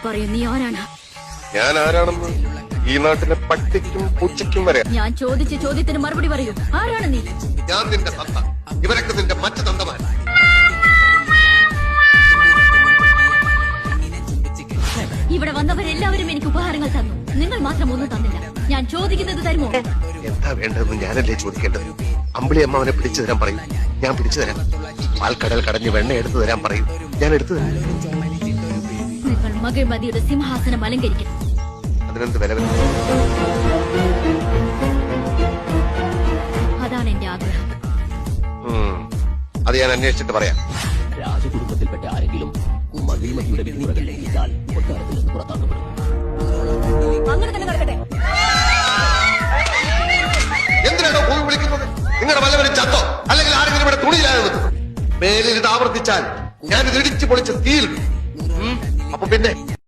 പറയൂ, നീ ആരാണ്? ഞാൻ ആരാണെന്ന് ഈ നാട്ടിലെ പട്ടിക്കും പൂച്ചയ്ക്കും വരെ. ഞാൻ ചോദിച്ച ചോദ്യത്തിന് മറുപടി പറയൂ, ആരാണ് നീ? ഞാൻ നിന്റെ തന്ത, ഇവരൊക്കെ നിന്റെ മറ്റു തന്തമാർ. ഇവിടെ വന്നവരെല്ലാവരും എനിക്ക് ഉപഹാരങ്ങൾ തന്നു, നിങ്ങൾ മാത്രം ഒന്നും തന്നില്ല. ഞാൻ ചോദിക്കുന്നത് തരുമോ? എന്താ വേണ്ടതെന്ന് ഞാനല്ലേ ചോദിക്കേണ്ടത്? അമ്പിളി അമ്മ അവനെ പിടിച്ചു തരാൻ പറയും, ഞാൻ പിടിച്ചു തരാം. പാൽക്കടൽ കടഞ്ഞ് വെണ്ണ എടുത്തു തരാൻ പറയും, ഞാൻ എടുത്തു തരാം. നിങ്ങൾ മകിഴ്മതിയുടെ സിംഹാസനം അലങ്കരിക്കണം. അതിനെന്ത് വില? അതാണ് എന്റെ ആഗ്രഹം. അത് ഞാൻ അന്വേഷിച്ചിട്ട് പറയാം. രാജകുടുംബത്തിൽപ്പെട്ട ആരെങ്കിലും മകിഴ്മതിയുടെ വിധിമുറകൾ ലംഘിച്ചാൽ കൊട്ടാരത്തിൽ നിന്ന് പുറത്താക്കപ്പെടും. അങ്ങനെ തന്നെ നടക്കട്ടെ. എന്തിനാണോ പോയി വിളിക്കുന്നത്? നിങ്ങളുടെ വല്ലവരും ചത്തോ അല്ലെങ്കിൽ ആരെങ്കിലും ഇവിടെ തുണിയിലാതെ നിൽക്കുന്നു? മേലിൽ ഇത് ആവർത്തിച്ചാൽ ഞാനിത് ഇടിച്ചു പൊളിച്ച് തീരും. അപ്പൊ പിന്നെ